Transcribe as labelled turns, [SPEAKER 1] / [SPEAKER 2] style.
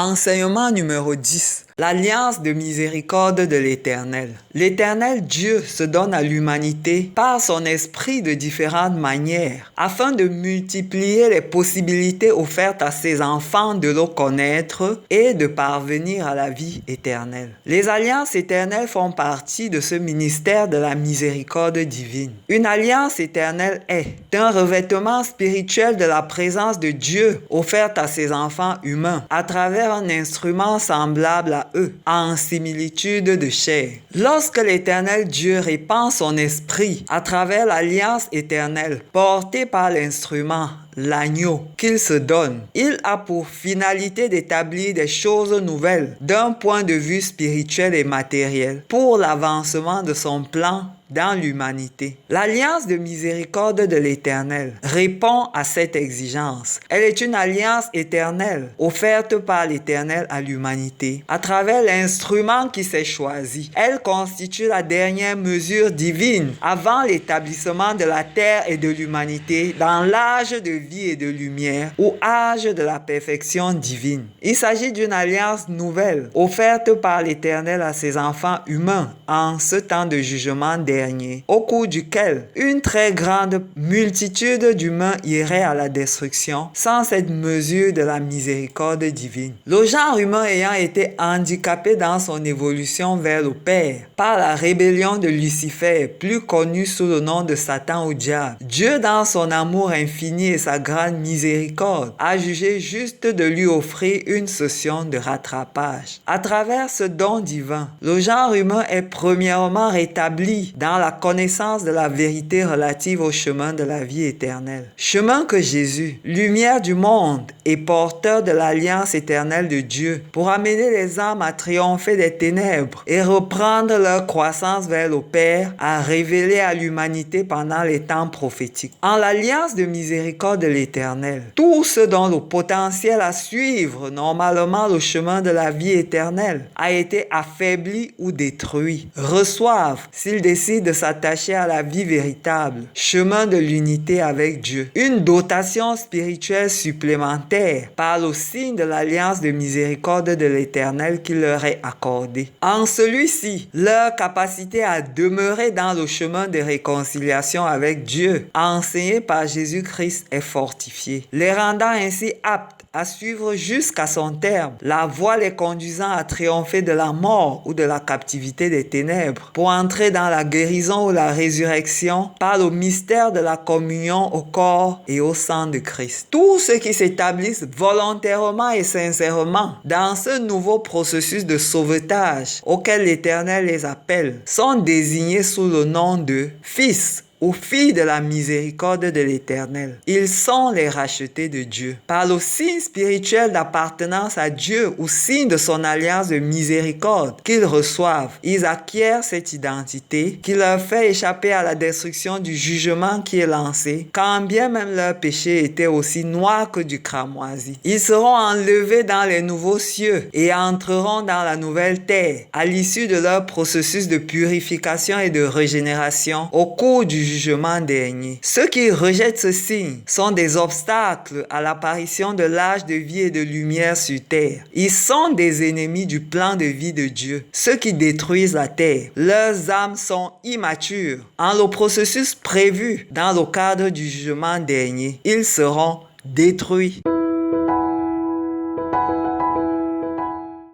[SPEAKER 1] Enseignement numéro 10. L'alliance de miséricorde de l'Éternel. L'Éternel Dieu se donne à l'humanité par son esprit de différentes manières, afin de multiplier les possibilités offertes à ses enfants de le connaître et de parvenir à la vie éternelle. Les alliances éternelles font partie de ce ministère de la miséricorde divine. Une alliance éternelle est un revêtement spirituel de la présence de Dieu offerte à ses enfants humains à travers un instrument semblable à eux, en similitude de chair. Lorsque l'Éternel Dieu répand son esprit à travers l'alliance éternelle portée par l'instrument, l'agneau qu'il se donne, il a pour finalité d'établir des choses nouvelles d'un point de vue spirituel et matériel pour l'avancement de son plan dans l'humanité. L'alliance de miséricorde de l'Éternel répond à cette exigence. Elle est une alliance éternelle offerte par l'Éternel à l'humanité à travers l'instrument qui s'est choisi. Elle constitue la dernière mesure divine avant l'établissement de la terre et de l'humanité dans l'âge de vie et de lumière ou âge de la perfection divine. Il s'agit d'une alliance nouvelle offerte par l'Éternel à ses enfants humains en ce temps de jugement dernier, au cours duquel une très grande multitude d'humains irait à la destruction sans cette mesure de la miséricorde divine. Le genre humain ayant été handicapé dans son évolution vers le Père par la rébellion de Lucifer, plus connu sous le nom de Satan ou diable, Dieu dans son amour infini et sa grande miséricorde a jugé juste de lui offrir une session de rattrapage. À travers ce don divin, le genre humain est premièrement rétabli dans la connaissance de la vérité relative au chemin de la vie éternelle. Chemin que Jésus, lumière du monde et porteur de l'alliance éternelle de Dieu, pour amener les âmes à triompher des ténèbres et reprendre leur croissance vers le Père, a révélé à l'humanité pendant les temps prophétiques. En l'alliance de miséricorde de l'Éternel, tous ceux dont le potentiel à suivre normalement le chemin de la vie éternelle a été affaibli ou détruit, reçoivent, s'ils décident de s'attacher à la vie véritable, chemin de l'unité avec Dieu, une dotation spirituelle supplémentaire par le signe de l'alliance de miséricorde de l'Éternel qui leur est accordée. En celui-ci, leur capacité à demeurer dans le chemin de réconciliation avec Dieu, enseigné par Jésus-Christ, est fortifiée, les rendant ainsi aptes à suivre jusqu'à son terme la voie les conduisant à triompher de la mort ou de la captivité des ténèbres pour entrer dans la guérison ou la résurrection par le mystère de la communion au corps et au sang de Christ. Tous ceux qui s'établissent volontairement et sincèrement dans ce nouveau processus de sauvetage auquel l'Éternel les appelle sont désignés sous le nom de fils ou filles de la miséricorde de l'Éternel. Ils sont les rachetés de Dieu. Par le signe spirituel d'appartenance à Dieu ou signe de son alliance de miséricorde qu'ils reçoivent, ils acquièrent cette identité qui leur fait échapper à la destruction du jugement qui est lancé, quand bien même leur péché était aussi noir que du cramoisi. Ils seront enlevés dans les nouveaux cieux et entreront dans la nouvelle terre à l'issue de leur processus de purification et de régénération au cours du jugement dernier. Ceux qui rejettent ce signe sont des obstacles à l'apparition de l'âge de vie et de lumière sur terre. Ils sont des ennemis du plan de vie de Dieu. Ceux qui détruisent la terre, leurs âmes sont immatures. En le processus prévu dans le cadre du jugement dernier, ils seront détruits.